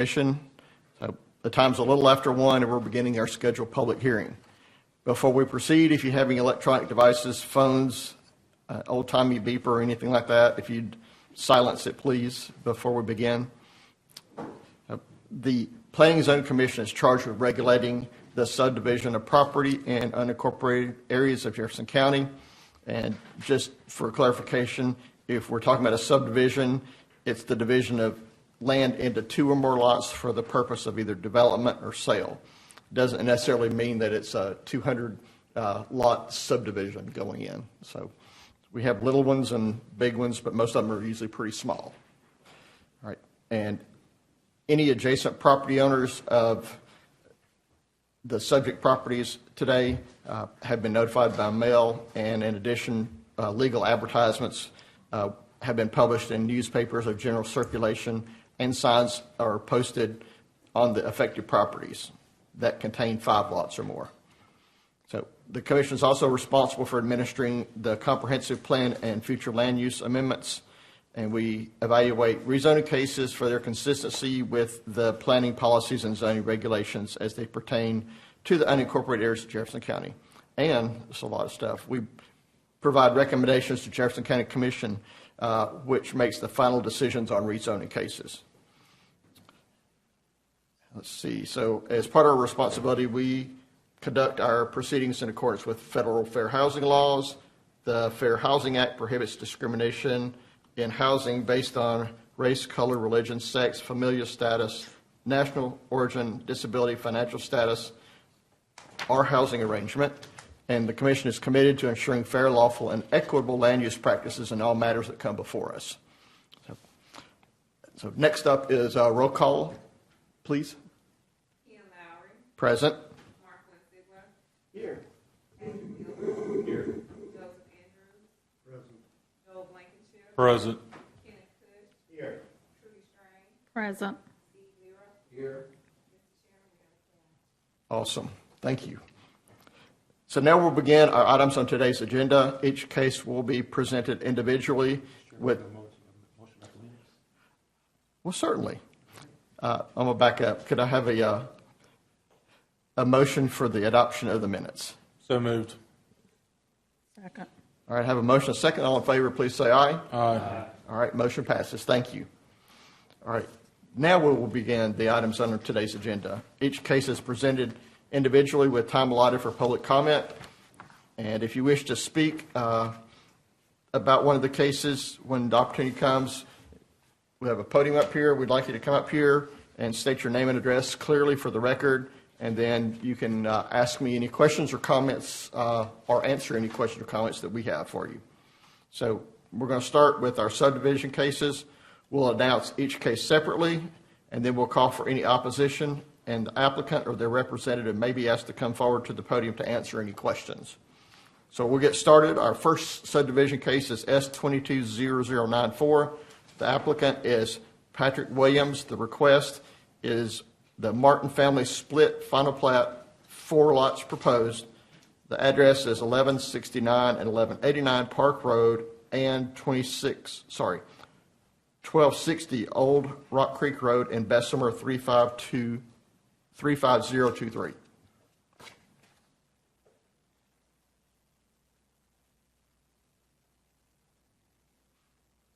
Commission. So the time's a little after 1, and we're beginning our scheduled public hearing. Before we proceed, if you have any electronic devices, phones, old-timey beeper or anything like that, if you'd silence it, please, before we begin. The Planning and Zoning Commission is charged with regulating the subdivision of property in unincorporated areas of Jefferson County. And just for clarification, if we're talking about a subdivision, it's the division of land into 2 or more lots for the purpose of either development or sale. Doesn't necessarily mean that it's a 200 lot subdivision going in. So we have little ones and big ones, but most of them are usually pretty small. All right. And any adjacent property owners of the subject properties today have been notified by mail, and in addition, legal advertisements have been published in newspapers of general circulation, and signs are posted on the affected properties that contain 5 lots or more. So the Commission is also responsible for administering the comprehensive plan and future land use amendments, and we evaluate rezoning cases for their consistency with the planning policies and zoning regulations as they pertain to the unincorporated areas of Jefferson County. And it's a lot of stuff. We provide recommendations to Jefferson County Commission, which makes the final decisions on rezoning cases. Let's see. So as part of our responsibility, we conduct our proceedings in accordance with federal fair housing laws. The Fair Housing Act prohibits discrimination in housing based on race, color, religion, sex, familial status, national origin, disability, financial status, or housing arrangement. And the Commission is committed to ensuring fair, lawful, and equitable land use practices in all matters that come before us. So next up is roll call, please. Ian Lowry. Present. Mark Winsigler. Here. Here. Joseph Andrews. Present. Joel Blankenship. Present. Kenneth Cush. Here. Trudy Strange. Present. Steve Lira. Here. Mr. Chairman, we have a quorum. Awesome. Thank you. So now we'll begin our items on today's agenda. Each case will be presented individually with... Well, certainly. I'm going to back up. Could I have a motion for the adoption of the minutes? So moved. Second. All right, have a motion, a second. All in favor, please say aye. Aye. All right, motion passes. Thank you. All right, now we will begin the items under today's agenda. Each case is presented individually with time allotted for public comment. And if you wish to speak about one of the cases when the opportunity comes, we have a podium up here. We'd like you to come up here and state your name and address clearly for the record. And then you can ask me any questions or comments or answer any questions or comments that we have for you. So we're going to start with our subdivision cases. We'll announce each case separately, and then we'll call for any opposition, and the applicant or their representative may be asked to come forward to the podium to answer any questions. So we'll get started. Our first subdivision case is S220094. The applicant is Patrick Williams. The request is the Martin family split final plat, 4 lots proposed. The address is 1169 and 1189 Park Road and 1260 Old Rock Creek Road in Bessemer 35023.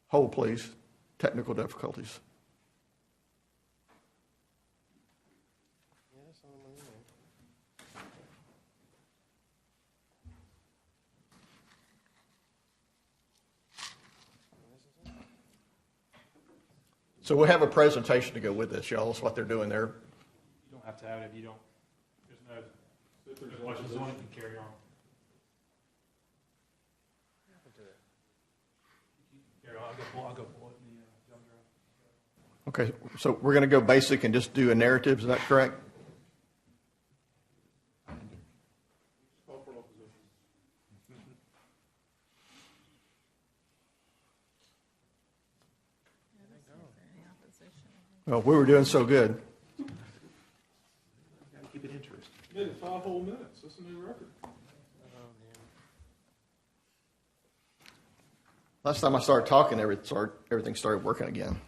Hold, please. Technical difficulties. So we'll have a presentation to go with this, y'all. That's what they're doing there. You don't have to have it if you don't. There's no questions on it, you can carry on. Carry on. I'll go pull it in the jump drive. Okay, so we're going to go basic and just do a narrative. Is that correct? Well, we were doing so good. Got to keep it interesting. Made it 5 whole minutes. That's a new record. Last time I started talking, everything started working again.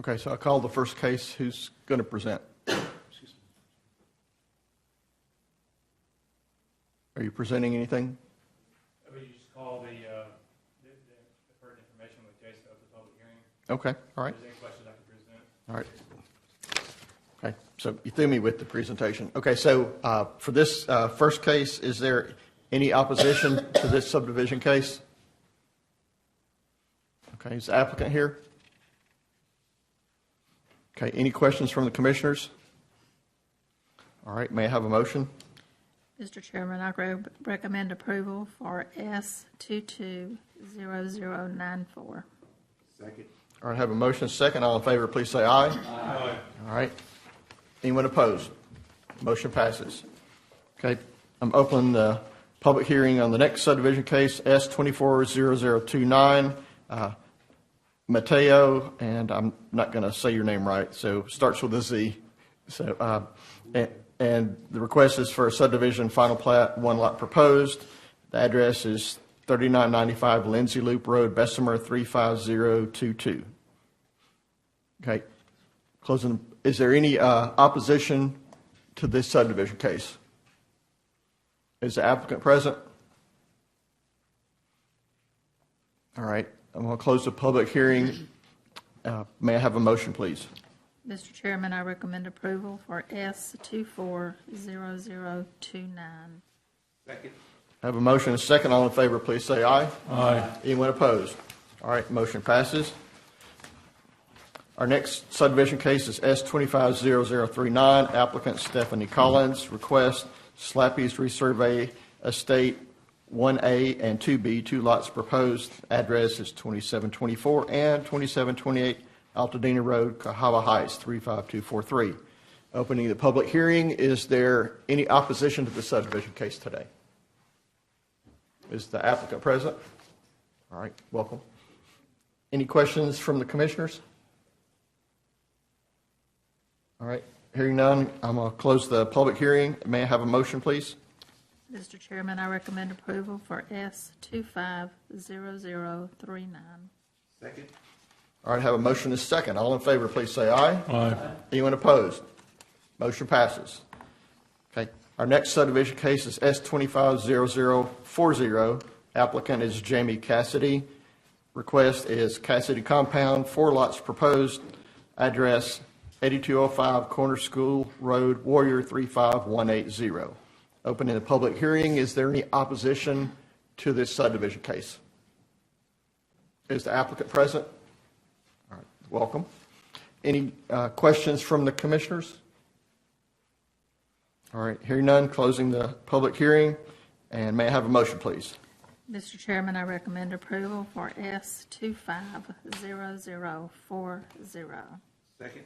Okay, so I call the first case. Who's going to present? Are you presenting anything? I mean, you just call the pertinent information with Jason of the public hearing. Okay, all right, If there's any questions I can present. all right. Okay, so you threw me with the presentation. Okay, so for this first case, is there any opposition to this subdivision case? Okay, is the applicant here? Okay, any questions from the commissioners? All right, may I have a motion? Mr. Chairman, I recommend approval for S220094. Second. All right, have a motion second. All in favor, please say aye. Aye. All right. Anyone opposed? Motion passes. Okay, I'm opening the public hearing on the next subdivision case, S240029. Mateo, and I'm not going to say your name right, so starts with a Z. So, and the request is for a subdivision final plat, one lot proposed. The address is 3995 Lindsay Loop Road, Bessemer 35022. Okay, closing. Is there any opposition to this subdivision case? Is the applicant present? All right, I'm going to close the public hearing. May I have a motion, please? Mr. Chairman, I recommend approval for S240029. Second. I have a motion and a second. All in favor, please say aye. Aye. Anyone opposed? All right, motion passes. Our next subdivision case is S250039. Applicant Stephanie Collins. Request Slappy's Resurvey Estate 1A and 2B, two lots proposed. Address is 2724 and 2728 Altadena Road, Cahaba Heights 35243. Opening the public hearing. Is there any opposition to the subdivision case today? Is the applicant present? All right, welcome. Any questions from the commissioners? All right, hearing none, I'm going to close the public hearing. May I have a motion, please? Mr. Chairman, I recommend approval for S250039. Second. All right, have a motion and a second. All in favor, please say aye. Aye. Anyone opposed? Motion passes. Okay, our next subdivision case is S250040. Applicant is Jamie Cassidy. Request is Cassidy Compound, 4 lots proposed. Address 8205 Corner School Road, Warrior 35180. Opening the public hearing. Is there any opposition to this subdivision case? Is the applicant present? All right, welcome. Any questions from the commissioners? All right, hearing none, closing the public hearing. And may I have a motion, please? Mr. Chairman, I recommend approval for S250040. Second.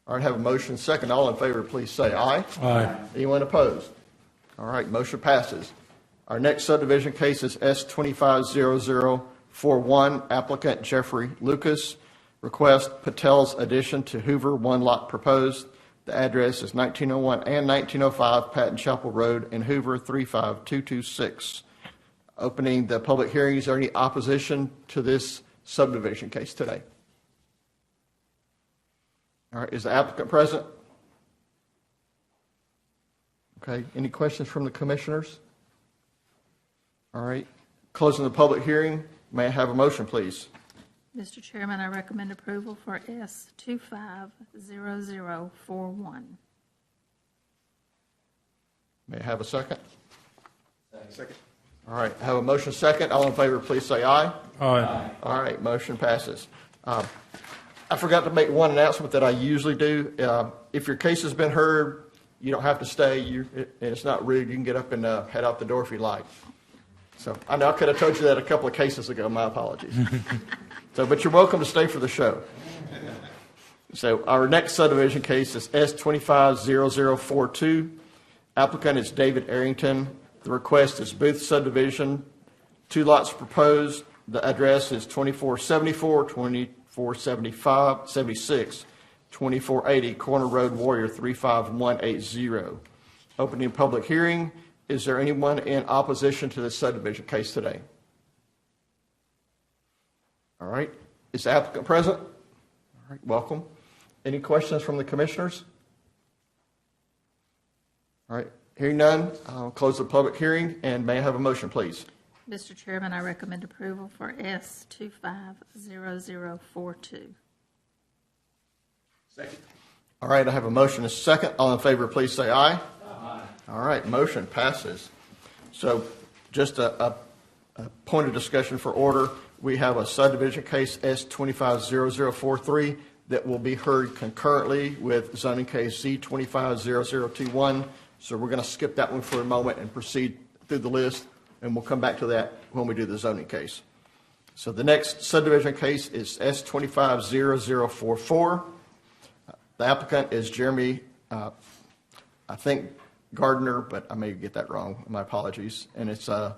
All right, have a motion second. All in favor, please say aye. Aye. Anyone opposed? All right, motion passes. Our next subdivision case is S250041. Applicant Jeffrey Lucas. Request Patel's addition to Hoover, 1 lot proposed. The address is 1901 and 1905 Patton Chapel Road in Hoover, 35226. Opening the public hearing. Is there any opposition to this subdivision case today? All right, is the applicant present? Okay, any questions from the commissioners? All right, closing the public hearing. May I have a motion, please? Mr. Chairman, I recommend approval for S250041. May I have a second? Second. All right, I have a motion second. All in favor, please say aye. Aye. All right, motion passes. I forgot to make one announcement that I usually do. If your case has been heard, you don't have to stay, and it's not rude. You can get up and head out the door if you like. So I know I could have told you that a couple of cases ago. My apologies. But you're welcome to stay for the show. So our next subdivision case is S250042. Applicant is David Arrington. The request is Booth subdivision, 2 lots proposed. The address is 2474, 2475, 76, 2480 Corner Road, Warrior 35180. Opening public hearing. Is there anyone in opposition to this subdivision case today? All right. Is the applicant present? All right, welcome. Any questions from the commissioners? All right, hearing none, I'll close the public hearing, and may I have a motion, please? Mr. Chairman, I recommend approval for S 250042. Second. All right, I have a motion and a second. All in favor, please say aye. Aye. All right, motion passes. So just a point of discussion for order. We have a subdivision case, S 250043, that will be heard concurrently with zoning case Z 250021. So we're going to skip that one for a moment and proceed through the list, and we'll come back to that when we do the zoning case. So the next subdivision case is S 250044. The applicant is Jeremy, I think Gardner, but I may get that wrong. My apologies. And it's the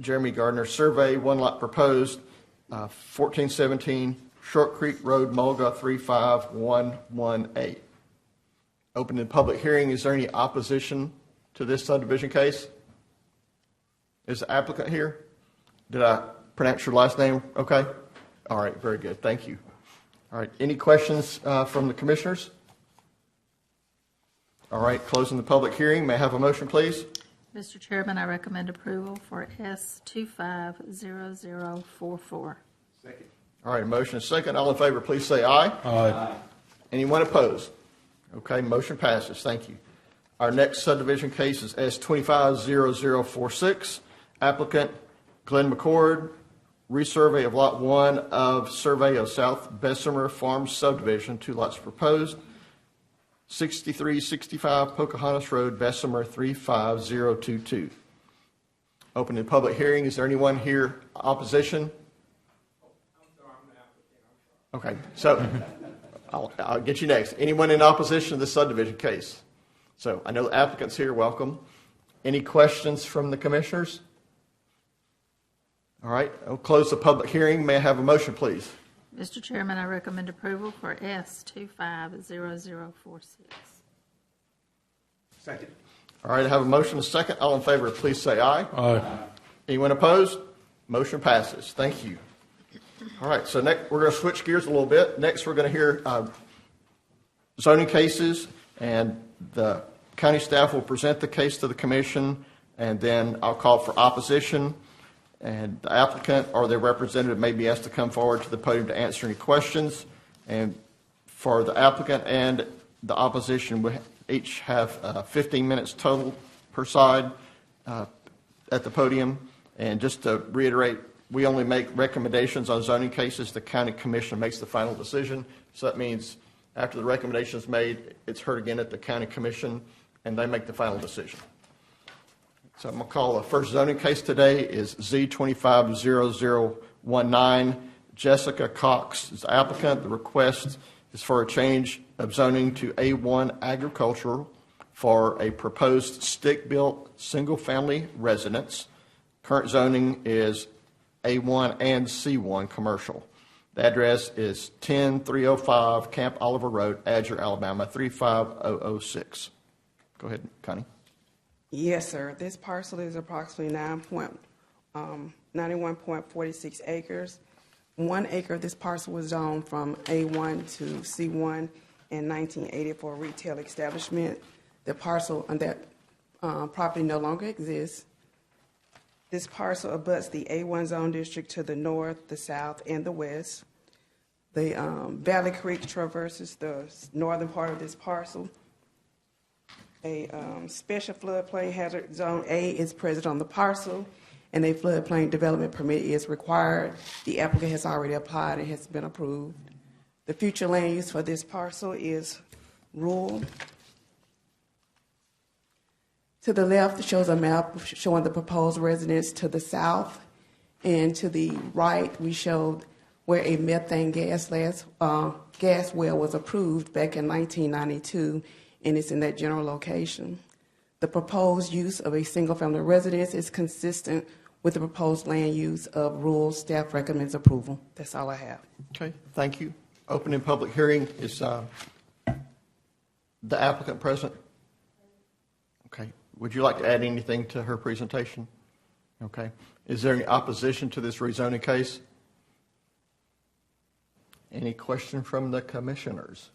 Jeremy Gardner survey, one lot proposed, 1417 Short Creek Road, Mulga 35118. Open public hearing. Is there any opposition to this subdivision case? Is the applicant here? Did I pronounce your last name okay? All right, very good. Thank you. All right, any questions from the commissioners? All right, closing the public hearing. May I have a motion, please? Mr. Chairman, I recommend approval for S 250044. Second. All right, motion is second. All in favor, please say aye. Aye. Anyone opposed? Okay, motion passes. Thank you. Our next subdivision case is S 250046. Applicant Glenn McCord, resurvey of Lot 1 of Survey of South Bessemer Farm Subdivision, 2 lots proposed, 6365 Pocahontas Road, Bessemer 35022. Open the public hearing. Is there anyone here opposition? Okay, so I'll get you next. Anyone in opposition to this subdivision case? So I know the applicant's here. Welcome. Any questions from the commissioners? All right, I'll close the public hearing. May I have a motion, please? Mr. Chairman, I recommend approval for S 250046. Second. All right, I have a motion and a second. All in favor, please say aye. Aye. Anyone opposed? Motion passes. Thank you. All right, so next we're going to switch gears a little bit. Next, we're going to hear zoning cases, and the county staff will present the case to the commission, and then I'll call for opposition, and the applicant or their representative may be asked to come forward to the podium to answer any questions. And for the applicant and the opposition, we each have 15 minutes total per side at the podium. And just to reiterate, we only make recommendations on zoning cases. The county commission makes the final decision. So that means after the recommendation is made, it's heard again at the county commission, and they make the final decision. So I'm going to call the first zoning case today is Z 250019. Jessica Cox is the applicant. The request is for a change of zoning to A1 agricultural for a proposed stick-built single-family residence. Current zoning is A1 and C1 commercial. The address is 10305 Camp Oliver Road, Adger, Alabama 35006. Go ahead, Connie. Yes, sir. This parcel is approximately 91.46 acres. 1 acre of this parcel was zoned from A1 to C1 in 1980 for a retail establishment. The parcel on that property no longer exists. This parcel abuts the A1 zone district to the north, the south, and the west. The Valley Creek traverses the northern part of this parcel. A special floodplain hazard zone A is present on the parcel, and a floodplain development permit is required. The applicant has already applied and has been approved. The future land use for this parcel is rural. To the left shows a map showing the proposed residence to the south, and to the right we showed where a methane gas well was approved back in 1992, and it's in that general location. The proposed use of a single-family residence is consistent with the proposed land use of rural. Staff recommends approval. That's all I have. Okay, thank you. Opening public hearing is the applicant present? Okay. Would you like to add anything to her presentation? Okay. Is there any opposition to this rezoning case? Any question from the commissioners?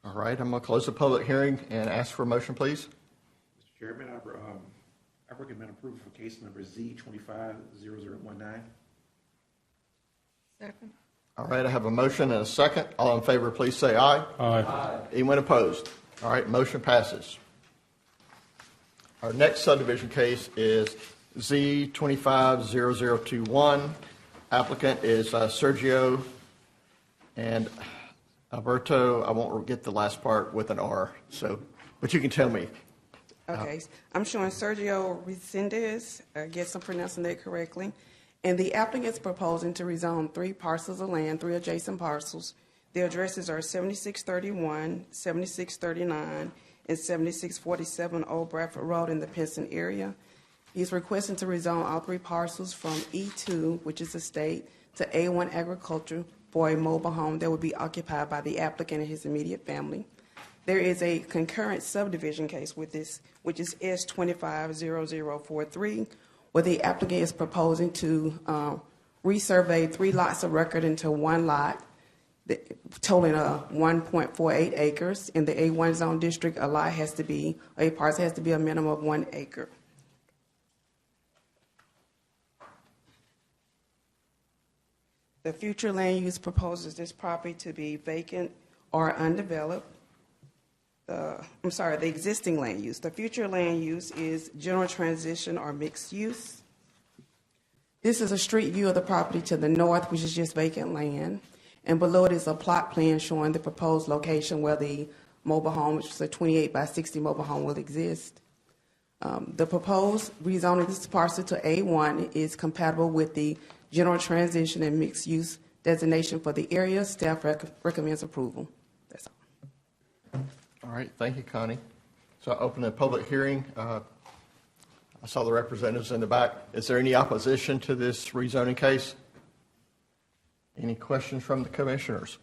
All right, I'm going to close the public hearing and ask for a motion, please. Mr. Chairman, I recommend approval for case number Z250019. Second. All right, I have a motion and a second. All in favor, please say aye. Aye. Anyone opposed? All right, motion passes. Our next subdivision case is Z250021. Applicant is Sergio and Alberto. I won't get the last part with an R, so, but you can tell me. Okay, I'm showing Sergio Resendez, I guess I'm pronouncing that correctly. And the applicant is proposing to rezone 3 parcels of land, 3 adjacent parcels. The addresses are 7631, 7639, and 7647 Old Bradford Road in the Pinson area. He's requesting to rezone all 3 parcels from E2, which is estate, to A1 agriculture for a mobile home that would be occupied by the applicant and his immediate family. There is a concurrent subdivision case with this, which is S250043, where the applicant is proposing to resurvey 3 lots of record into 1 lot, totaling 1.48 acres. In the A1 zone district, a parcel has to be a minimum of 1 acre. The future land use proposes this property to be vacant or undeveloped. The existing land use. The future land use is general transition or mixed use. This is a street view of the property to the north, which is just vacant land. And below it is a plot plan showing the proposed location where the mobile home, which is a 28 by 60 mobile home, will exist. The proposed rezoning this parcel to A1 is compatible with the general transition and mixed use designation for the area. Staff recommends approval. That's all. All right, thank you, Connie. So I open the public hearing. I saw the representatives in the back. Is there any opposition to this rezoning case? Any questions from the commissioners?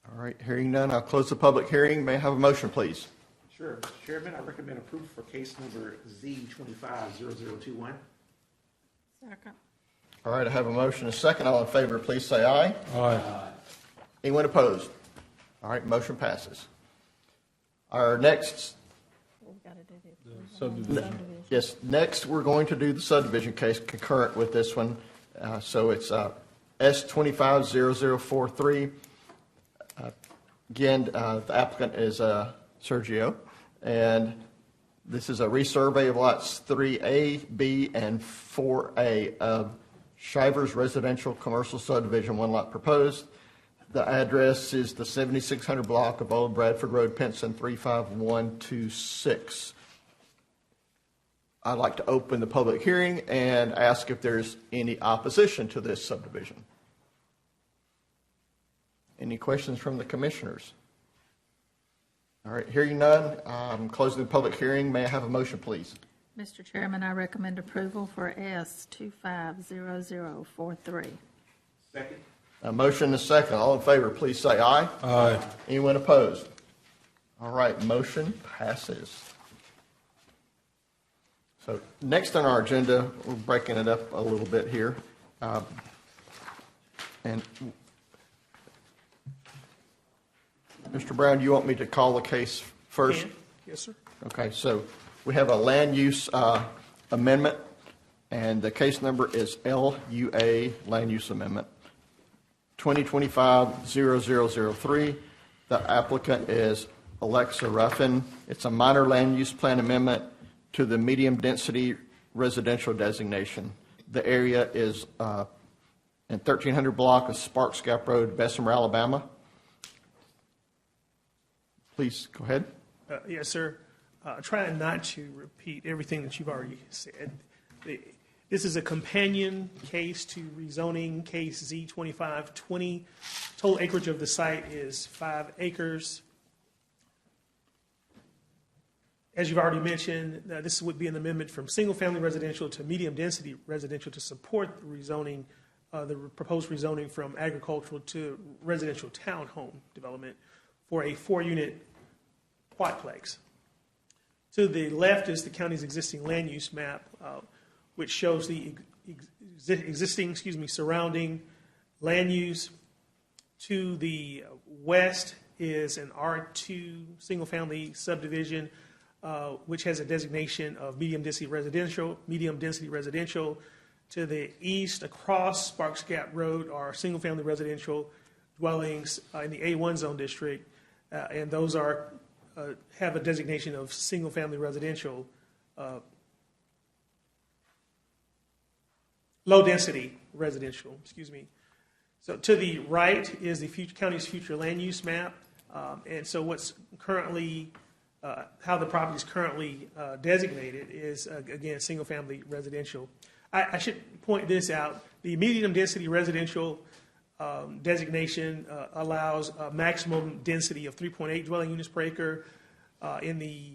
All right, hearing none, I'll close the public hearing. May I have a motion, please? Sure, Mr. Chairman, I recommend approval for case number Z250021. Second. All right, I have a motion and a second. All in favor, please say aye. Aye. Anyone opposed? All right, motion passes. Our next, We've got to do this. Subdivision. yes, next we're going to do the subdivision case concurrent with this one. So it's S250043. Again, the applicant is Sergio, and this is a resurvey of lots 3A, B, and 4A of Shivers Residential Commercial Subdivision, 1 lot proposed. The address is the 7600 block of Old Bradford Road, Pinson, 35126. I'd like to open the public hearing and ask if there's any opposition to this subdivision. Any questions from the commissioners? All right, hearing none, I'm closing the public hearing. May I have a motion, please? Mr. Chairman, I recommend approval for S250043. Second. A motion and a second. All in favor, please say aye. Aye. Anyone opposed? All right, motion passes. So next on our agenda, we're breaking it up a little bit here. And Mr. Brown, you want me to call the case first? Yes, sir. Okay, so we have a land use amendment, and the case number is LUA, Land Use Amendment, 2025-0003. The applicant is Alexa Ruffin. It's a minor land use plan amendment to the medium-density residential designation. The area is in 1300 block of Sparks Gap Road, Bessemer, Alabama. Please, go ahead. Yes, sir. Trying not to repeat everything that you've already said. This is a companion case to rezoning case Z2520. Total acreage of the site is 5 acres. As you've already mentioned, this would be an amendment from single-family residential to medium-density residential to support the rezoning, the proposed rezoning from agricultural to residential townhome development for a 4-unit quadplex. To the left is the county's existing land use map, which shows the existing, surrounding land use. To the west is an R2 single-family subdivision, which has a designation of medium density residential. To the east, across Sparks Gap Road, are single-family residential dwellings in the A1 zone district, and those are have a designation of single-family residential, low-density residential. So to the right is the county's future land use map, and so what's currently how the property is currently designated is again single-family residential. I should point this out. The medium-density residential designation allows a maximum density of 3.8 dwelling units per acre. In the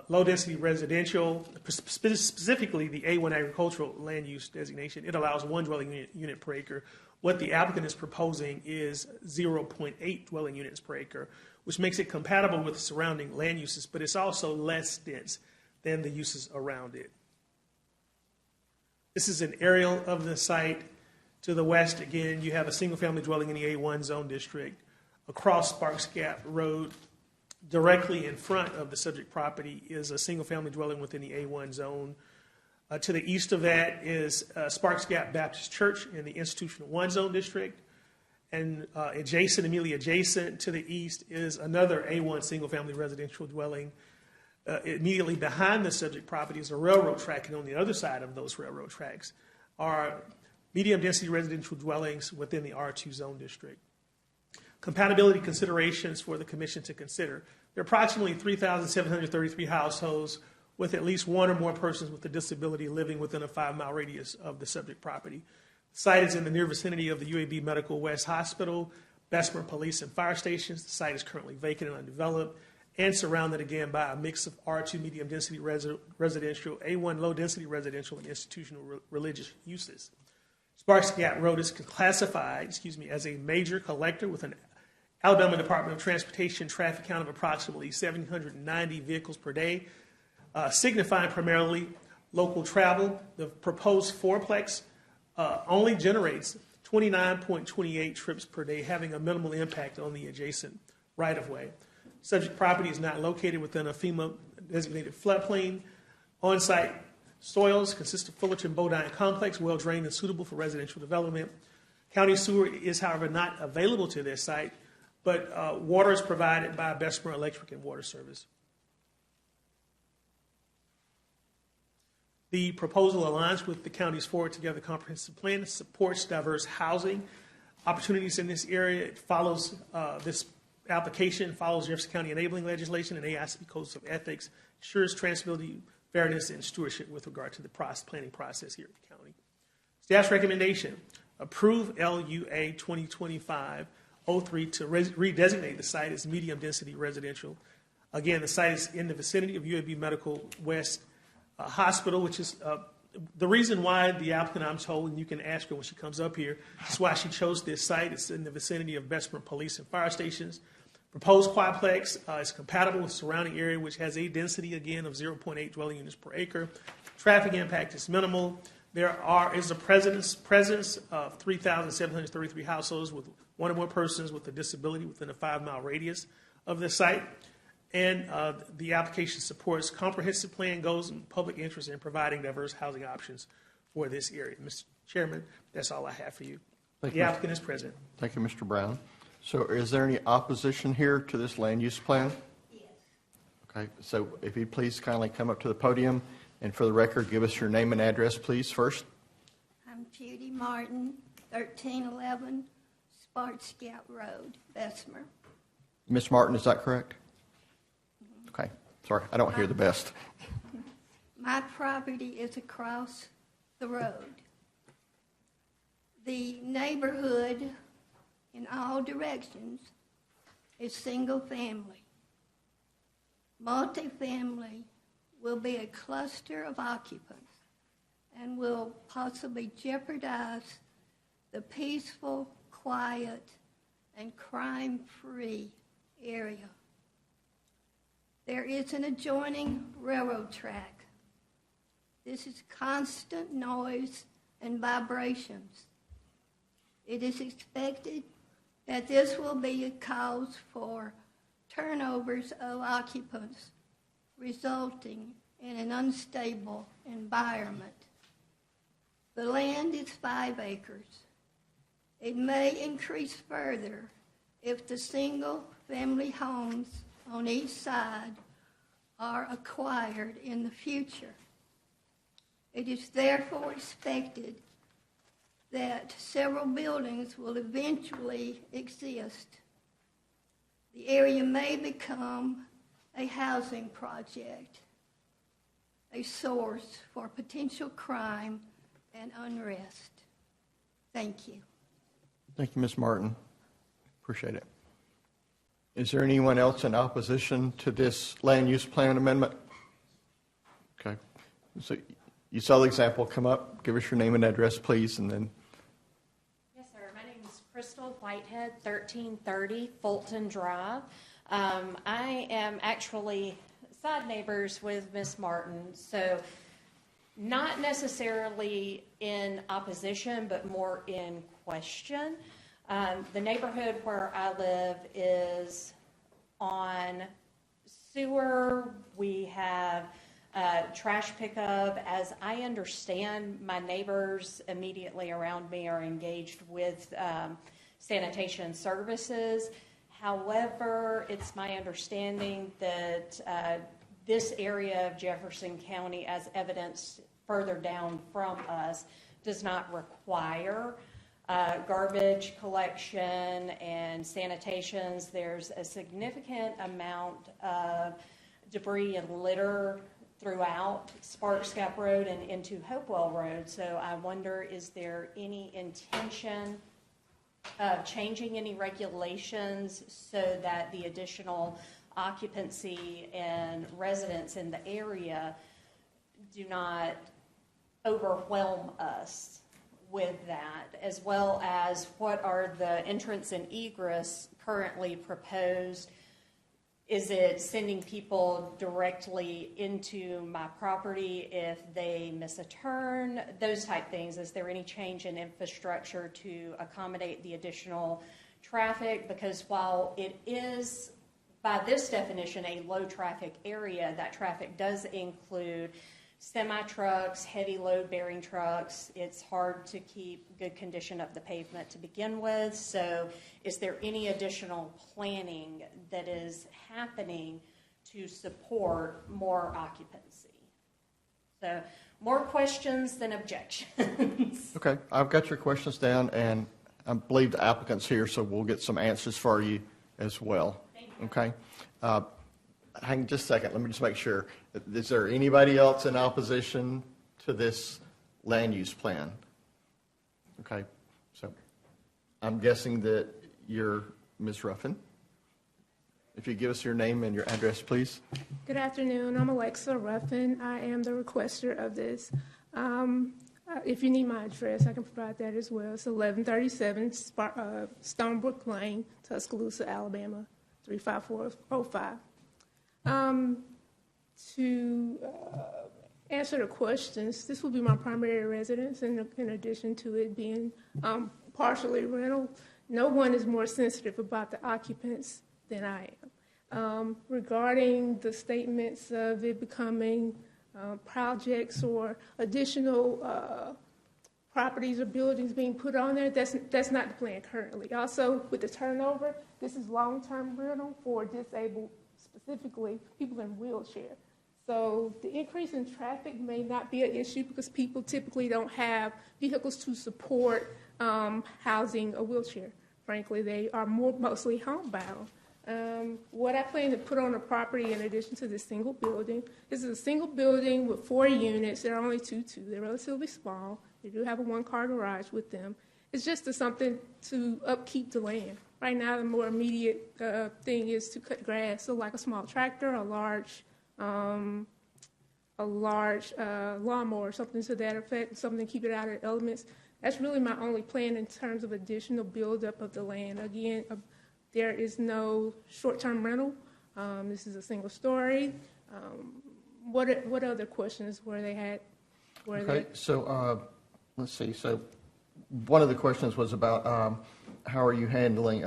low-density residential, specifically the A1 agricultural land use designation, it allows 1 dwelling unit per acre. What the applicant is proposing is 0.8 dwelling units per acre, which makes it compatible with the surrounding land uses, but it's also less dense than the uses around it. This is an aerial of the site. To the west, again, you have a single-family dwelling in the A1 zone district. Across Sparks Gap Road, directly in front of the subject property, is a single-family dwelling within the A1 zone. To the east of that is Sparks Gap Baptist Church in the Institutional 1 zone district. And immediately adjacent to the east is another A1 single-family residential dwelling. Immediately behind the subject property is a railroad track, and on the other side of those railroad tracks are medium-density residential dwellings within the R2 zone district. Compatibility considerations for the Commission to consider. There are approximately 3,733 households with at least 1 or more persons with a disability living within a 5-mile radius of the subject property. The site is in the near vicinity of the UAB Medical West Hospital, Bessemer Police and Fire Stations. The site is currently vacant and undeveloped, and surrounded again by a mix of R2 medium-density residential, A1 low-density residential, and institutional religious uses. Sparks Gap Road is classified, as a major collector with an Alabama Department of Transportation traffic count of approximately 790 vehicles per day, signifying primarily local travel. The proposed fourplex only generates 29.28 trips per day, having a minimal impact on the adjacent right-of-way. Subject property is not located within a FEMA-designated floodplain. On-site soils consist of Fullerton Bodine Complex, well-drained and suitable for residential development. County sewer is, however, not available to this site, but water is provided by Bessemer Electric and Water Service. The proposal aligns with the county's Forward Together comprehensive plan. It supports diverse housing opportunities in this area. It follows this application follows Jefferson County enabling legislation and AICP codes of ethics, ensures transferability, fairness, and stewardship with regard to the planning process here at the county. Staff's recommendation: approve LUA 2025-03 to redesignate the site as medium-density residential. Again, the site is in the vicinity of UAB Medical West Hospital, which is the reason why the applicant, I'm told, and you can ask her when she comes up here, that's why she chose this site. It's in the vicinity of Bessemer Police and Fire Stations. Proposed quadplex is compatible with the surrounding area, which has a density, again, of 0.8 dwelling units per acre. Traffic impact is minimal. There is a presence of 3,733 households with 1 or more persons with a disability within a 5-mile radius of the site. And the application supports comprehensive plan goals and public interest in providing diverse housing options for this area. Mr. Chairman, that's all I have for you. The applicant is present. Thank you, Mr. Brown. So is there any opposition here to this land use plan? Yes. Okay, so if you'd please kindly come up to the podium and for the record, give us your name and address, please, first. I'm Judy Martin, 1311 Sparks Gap Road, Bessemer. Ms. Martin, is that correct? Okay, sorry, I don't hear the best. My property is across the road. The neighborhood in all directions is single family. Multifamily will be a cluster of occupants and will possibly jeopardize the peaceful, quiet, and crime-free area. There is an adjoining railroad track. This is constant noise and vibrations. It is expected that this will be a cause for turnovers of occupants, resulting in an unstable environment. The land is 5 acres. It may increase further if the single-family homes on each side are acquired in the future. It is therefore expected that several buildings will eventually exist. The area may become a housing project, a source for potential crime and unrest. Thank you. Thank you, Ms. Martin. Appreciate it. Is there anyone else in opposition to this land use plan amendment? Okay. So you saw the example come up. Give us your name and address, please, and then. Yes, sir. My name is Crystal Whitehead, 1330 Fulton Drive. I am actually side neighbors with Miss Martin, so not necessarily in opposition, but more in question. The neighborhood where I live is on sewer. We have trash pickup. As I understand, my neighbors immediately around me are engaged with sanitation services. However, it's my understanding that this area of Jefferson County, as evidenced further down from us, does not require garbage collection and sanitations. There's a significant amount of debris and litter throughout Sparks Gap Road and into Hopewell Road. So I wonder, is there any intention of changing any regulations so that the additional occupancy and residents in the area do not overwhelm us with that, as well as what are the entrance and egress currently proposed? Is it sending people directly into my property if they miss a turn? Those type things. Is there any change in infrastructure to accommodate the additional traffic? Because while it is, by this definition, a low traffic area, that traffic does include semi-trucks, heavy load-bearing trucks. It's hard to keep good condition of the pavement to begin with. So is there any additional planning that is happening to support more occupancy? So more questions than objections. Okay, I've got your questions down, and I believe the applicant's here, so we'll get some answers for you as well. Thank you. Okay. Hang on just a second. Let me just make sure. Is there anybody else in opposition to this land use plan? Okay. So I'm guessing that you're Ms. Ruffin. If you give us your name and your address, please. Good afternoon. I'm Alexa Ruffin. I am the requester of this. If you need my address, I can provide that as well. It's 1137 Stonebrook Lane, Tuscaloosa, Alabama, 35405. To answer the questions, this will be my primary residence, and in addition to it being partially rental, no one is more sensitive about the occupants than I am. Regarding the statements of it becoming projects or additional properties or buildings being put on there, that's not the plan currently. Also, with the turnover, this is long-term rental for disabled, specifically people in wheelchair. So the increase in traffic may not be an issue because people typically don't have vehicles to support housing a wheelchair. Frankly, they are mostly homebound. What I plan to put on the property in addition to this single building, this is a single building with 4 units. There are only two. They're relatively small. They do have a 1-car garage with them. It's just something to upkeep the land. Right now, the more immediate thing is to cut grass. So like a small tractor, a large lawnmower, something to that effect, something to keep it out of the elements. That's really my only plan in terms of additional buildup of the land. Again, there is no short-term rental. This is a single story. What other questions were they had? Okay, so let's see, so one of the questions was about how are you handling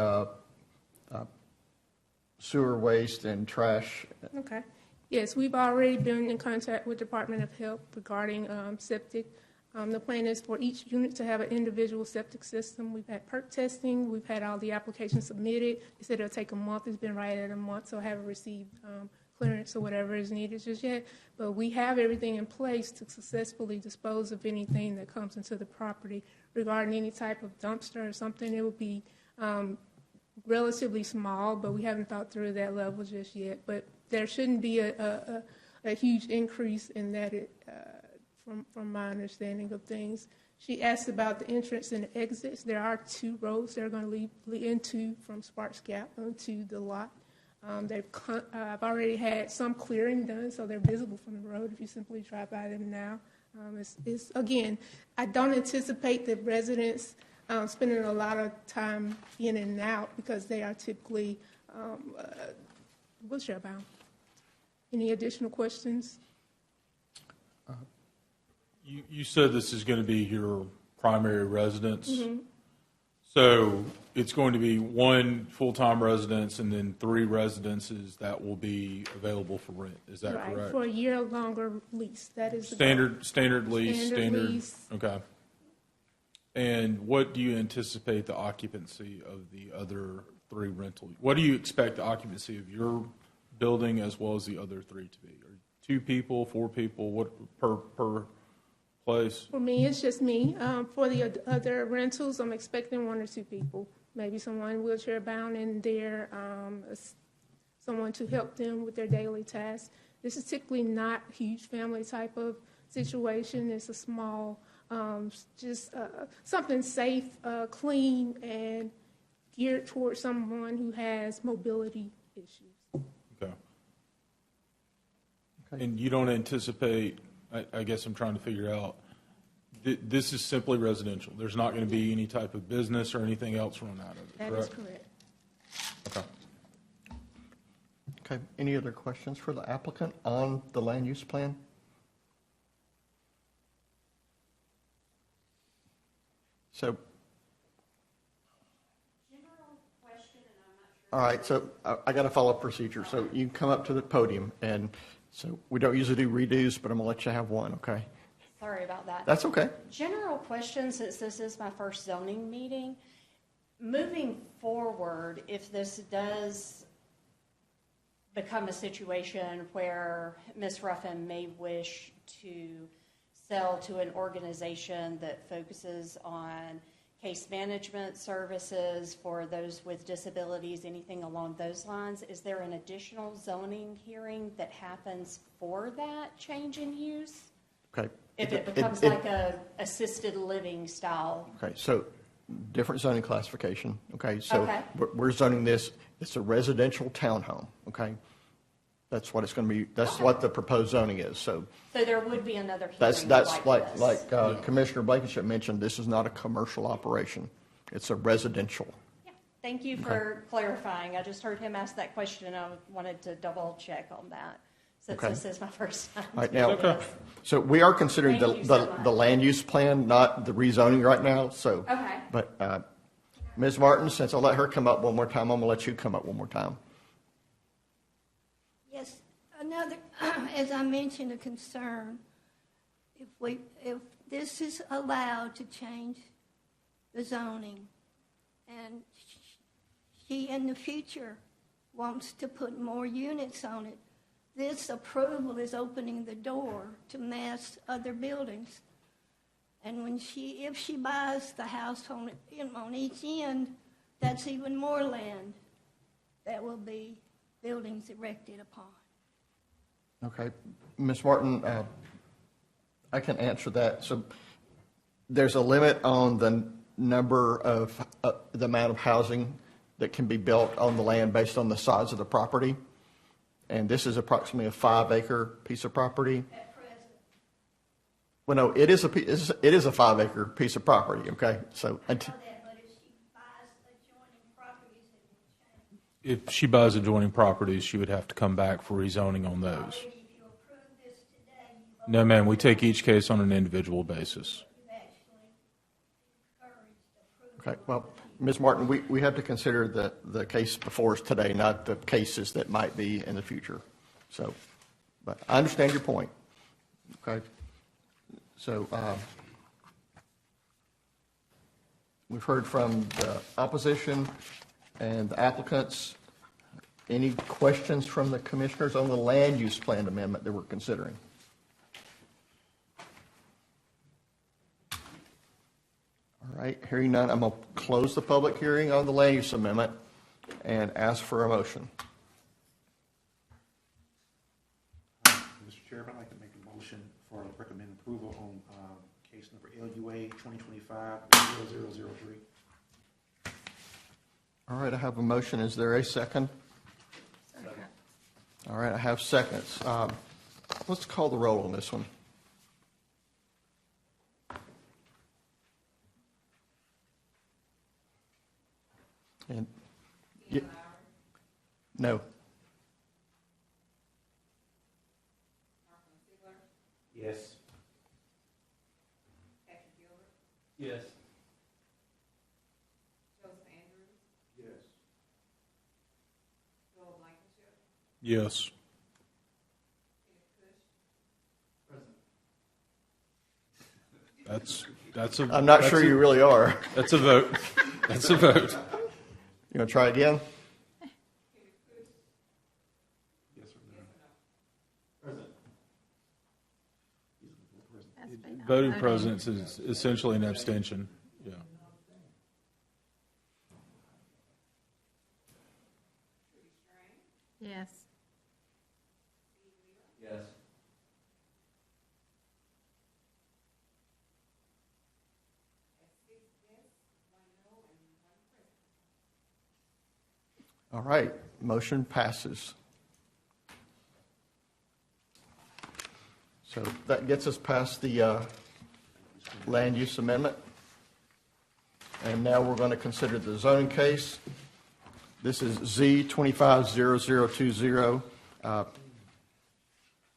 sewer waste and trash? Okay. Yes, we've already been in contact with Department of Health regarding septic. The plan is for each unit to have an individual septic system. We've had perk testing. We've had all the applications submitted. They said it'll take a month. It's been right at a month, so I haven't received clearance or whatever is needed just yet. But we have everything in place to successfully dispose of anything that comes into the property. Regarding any type of dumpster or something, it would be relatively small, but we haven't thought through that level just yet. But there shouldn't be a huge increase in that from my understanding of things. She asked about the entrance and the exits. There are 2 roads that are going to lead into from Sparks Gap onto the lot. I've already had some clearing done, so they're visible from the road if you simply drive by them now. Again, I don't anticipate the residents spending a lot of time in and out because they are typically wheelchair bound. Any additional questions? You said this is going to be your primary residence. Mm-hmm. So it's going to be 1 full-time residence and then 3 residences that will be available for rent. Is that Right, correct? for a year longer lease. That is the Standard lease? Standard lease. Okay. And what do you anticipate the occupancy of the other 3 rental? What do you expect the occupancy of your building as well as the other 3 to be? Are 2 people, 4 people, what per place? For me, it's just me. For the other rentals, I'm expecting 1 or 2 people, maybe someone wheelchair bound in there, someone to help them with their daily tasks. This is typically not a huge family type of situation. It's a small, just something safe, clean, and geared towards someone who has mobility issues. Okay. And you don't anticipate, I guess I'm trying to figure out, this is simply residential. There's not going to be any type of business or anything else run out of it, That correct? is correct. Okay. Okay, any other questions for the applicant on the land use plan? So, all right, so I got to follow procedure. So you can come up to the podium, and so we don't usually do redos, but I'm going to let you have one, okay? Sorry about that. That's okay. General question, since this is my first zoning meeting. Moving forward, if this does become a situation where Ms. Ruffin may wish to sell to an organization that focuses on case management services for those with disabilities, anything along those lines, is there an additional zoning hearing that happens for that change in use? Okay. If it becomes like a assisted living style? Okay, so different zoning classification, okay? So Okay. we're zoning this, it's a residential townhome, okay? That's what it's going to be, that's what the proposed zoning is, so So there would be another hearing that's like this? like Commissioner Blankenship mentioned, this is not a commercial operation. It's a residential. Yeah. Thank you for clarifying. I just heard him ask that question, and I wanted to double check on that, since Okay. this is my first time. Right now, doing this. so we are considering Thank you so the much. land use plan, not the rezoning right now, so. Okay. But Ms. Martin, since I let her come up one more time, I'm going to let you come up one more time. Yes, another, as I mentioned, a concern, if this is allowed to change the zoning, and she in the future wants to put more units on it, this approval is opening the door to mass other buildings. And if she buys the house on each end, that's even more land that will be buildings erected upon. Okay, Ms. Martin, I can answer that. So there's a limit on the number of, the amount of housing that can be built on the land based on the size of the property. And this is approximately a 5-acre piece of property. At present. Well, no, it is a 5-acre piece of property, okay? So, I know that, but if she buys adjoining properties, it will change. If she buys adjoining properties, she would have to come back for rezoning on those. Already, if you approve this today, No, ma'am, we take each case on an individual basis. you've actually Okay, well, Ms. Martin, we have to consider the case before us today, not the cases that might be in the future. So, but I understand your point. Okay? So, we've heard from the opposition and the applicants. Any questions from the commissioners on the land use plan amendment that we're considering? All right, hearing none, I'm going to close the public hearing on the land use amendment and ask for a motion. Mr. Chairman, I'd like to make a motion for recommend approval on case number LUA 2025-0003. All right, I have a motion. Is there a second? Second. All right, I have seconds. Let's call the roll on this one. And, no. Yes. Yes. Yes. That's a. I'm not that's sure a- you really are. That's a vote. That's a vote. You want to try again? Yes or no? Has to be no Voting voting. presence is essentially an abstention. Yeah. Yes. Yes. All right, motion passes. So that gets us past the land use amendment. And now we're going to consider the zoning case. This is Z250020.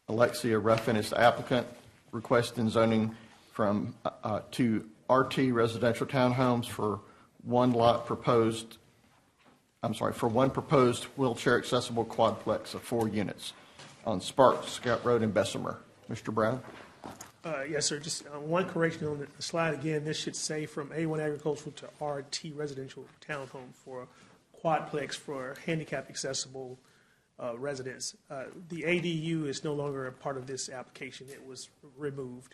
Alexia Ruffin is the applicant, requesting zoning from to RT residential townhomes for one proposed wheelchair accessible quadplex of 4 units on Sparks Scout Road in Bessemer. Mr. Brown? Yes, sir. Just one correction on the slide again. This should say from A1 agricultural to RT residential townhome for quadplex for handicap accessible residents. The ADU is no longer a part of this application. It was removed.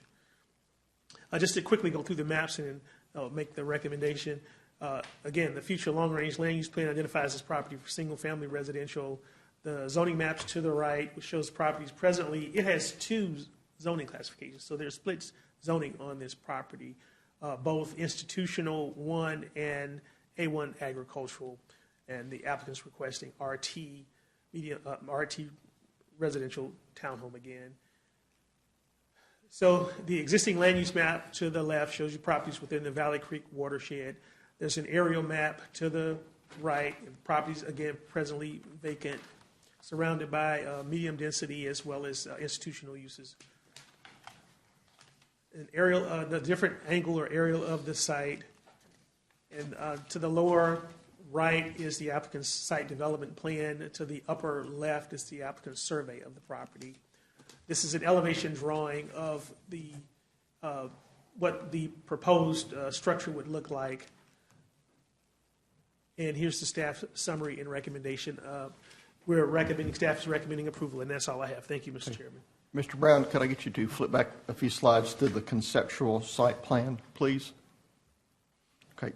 Just to quickly go through the maps and make the recommendation. Again, the future long-range land use plan identifies this property for single-family residential. The zoning maps to the right, which shows properties presently, it has 2 zoning classifications. So there's split zoning on this property, both institutional 1 and A1 agricultural. And the applicant's requesting RT residential townhome again. So the existing land use map to the left shows you properties within the Valley Creek watershed. There's an aerial map to the right, and properties, again, presently vacant, surrounded by medium density as well as institutional uses. An aerial, the different angle or aerial of the site, and to the lower right is the applicant's site development plan. To the upper left is the applicant's survey of the property. This is an elevation drawing of the what the proposed structure would look like. And here's the staff summary and recommendation. Staff is recommending approval, and that's all I have. Thank you, Mr. Chairman. Mr. Brown, could I get you to flip back a few slides to the conceptual site plan, please? Okay,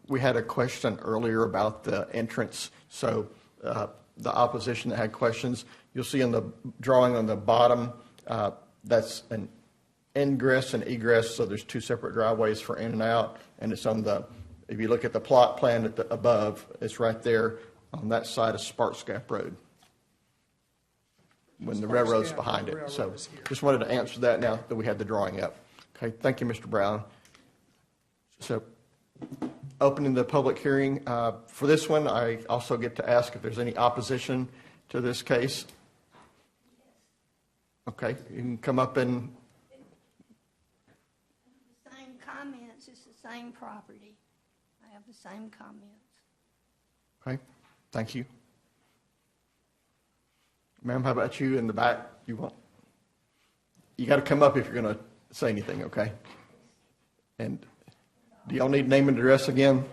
we had a question earlier about the entrance, so the opposition that had questions, you'll see in the drawing on the bottom, that's an ingress and egress, so there's 2 separate driveways for in and out, and it's on the, if you look at the plot plan above, it's right there on that side of Sparks Gap Road, when the railroad's behind it. So just wanted to answer that now that we had the drawing up. Okay, thank you, Mr. Brown. So opening the public hearing for this one, I also get to ask if there's any opposition to this case. Okay, you can come up and, Same comments, it's the same property. the same comments. Okay, thank you. Ma'am, how about you in the back? You got to come up if you're going to say anything, okay? And do y'all need name and address again?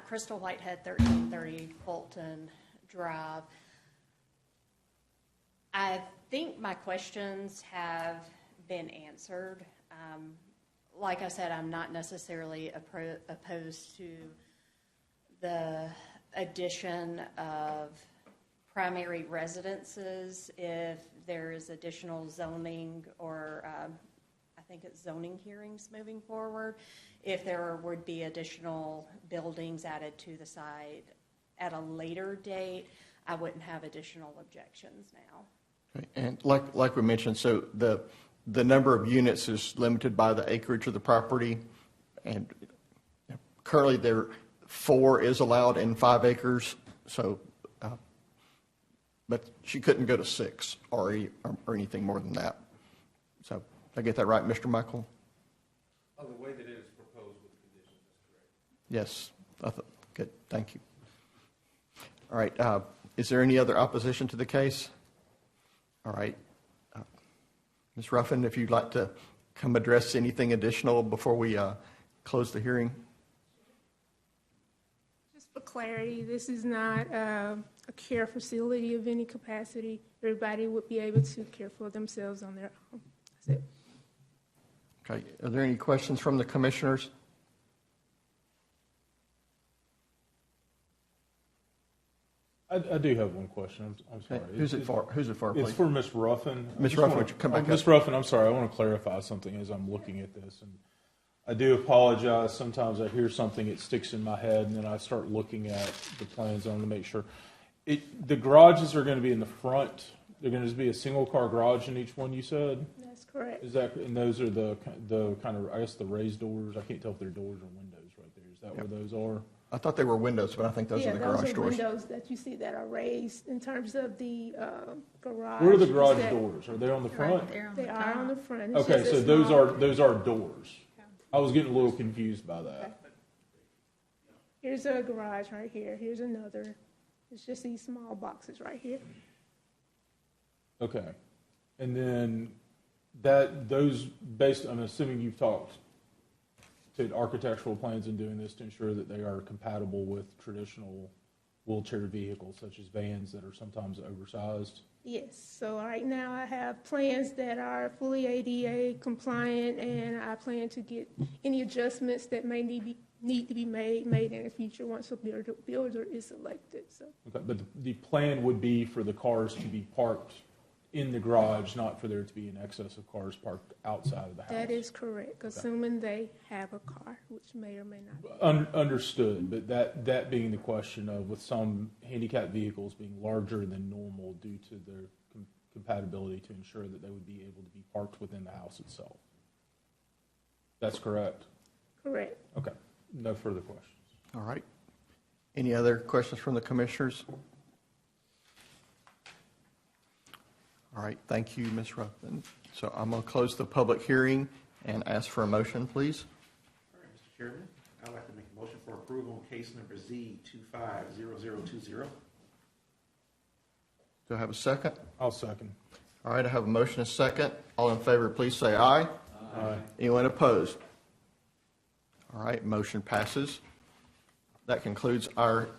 Crystal Whitehead, 1330 Fulton Drive. I think my questions have been answered. Like I said, I'm not necessarily opposed to the addition of primary residences if there is additional zoning or I think it's zoning hearings moving forward. If there would be additional buildings added to the site at a later date, I wouldn't have additional objections now. Okay, and like we mentioned, so the number of units is limited by the acreage of the property, and currently there 4 is allowed in 5 acres. So, but she couldn't go to 6 or anything more than that. So, did I get that right, Mr. Michael? Oh, the way that it is proposed with conditions, that's correct. Yes. Good. Thank you. All right. Is there any other opposition to the case? All right. Ms. Ruffin, if you'd like to come address anything additional before we close the hearing. Just for clarity, this is not a care facility of any capacity. Everybody would be able to care for themselves on their own. That's it. Okay. Are there any questions from the commissioners? I do have one question. I'm sorry. Who's it for? Who's it for, please? It's for Ms. Ruffin. Ms. Ruffin, would you come back up? Ms. Ruffin, I'm sorry. I want to clarify something as I'm looking at this. And I do apologize. Sometimes I hear something, it sticks in my head, and then I start looking at the plans on to make sure. The garages are going to be in the front. They're going to be a single-car garage in each one, you said? That's correct. Is that, and those are the kind of, I guess, the raised doors? I can't tell if they're doors or windows right there. Is that where those are? I thought they were windows, but I think those are the garage doors. Yeah, those are windows that you see that are raised in terms of the garage. Where are the garage doors? Are they on the front? Right there on They the are on the top. front. It's Okay, just a so those small- are doors. I was getting a little confused by that. Here's a garage right here. Here's another. It's just these small boxes right here. Okay. And then I'm assuming you've talked to architectural plans in doing this to ensure that they are compatible with traditional wheelchair vehicles such as vans that are sometimes oversized? Yes. So right now I have plans that are fully ADA compliant, and I plan to get any adjustments that may need to be made in the future once a builder is selected. So. Okay, but the plan would be for the cars to be parked in the garage, not for there to be an excess of cars parked outside of the house. That is correct, assuming they have a car, which may or may not be. Understood, but that being the question of with some handicapped vehicles being larger than normal due to their compatibility to ensure that they would be able to be parked within the house itself. That's correct? Correct. Okay, no further questions. All right. Any other questions from the commissioners? All right, thank you, Ms. Ruffin. So I'm going to close the public hearing and ask for a motion, please. All right, Mr. Chairman, I'd like to make a motion for approval on case number Z250020. Do I have a second? I'll second. All right, I have a motion and a second. All in favor, please say aye. Aye. Anyone opposed? All right, motion passes. That concludes our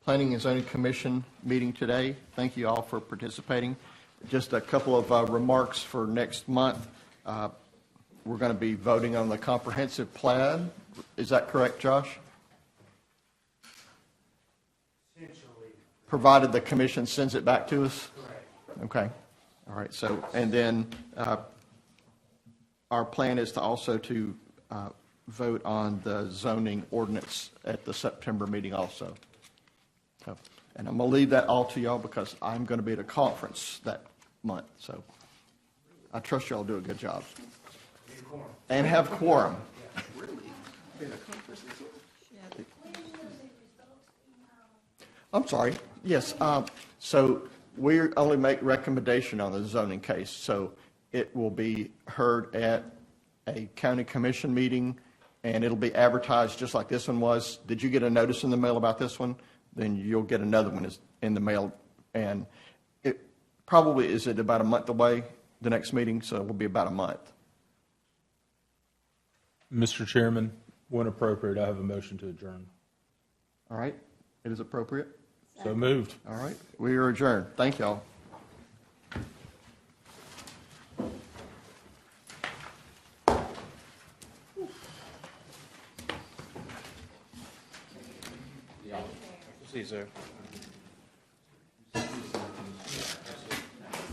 Planning and Zoning Commission meeting today. Thank you all for participating. Just a couple of remarks for next month. We're going to be voting on the comprehensive plan. Is that correct, Josh? Essentially. Provided the commission sends it back to us? Correct. Okay. All right. So, and then our plan is to also to vote on the zoning ordinance at the September meeting also. So, and I'm going to leave that all to y'all because I'm going to be at a conference that month. So I trust y'all do a good job. And have quorum. I'm sorry. Yes. So we only make recommendation on the zoning case. So it will be heard at a county commission meeting and it'll be advertised just like this one was. Did you get a notice in the mail about this one? Then you'll get another one in the mail, and it probably is it about a month away, the next meeting, so it will be about a month. Mr. Chairman, when appropriate, I have a motion to adjourn. All right, it is appropriate. So moved. All right, we are adjourned. Thank y'all. See you, sir.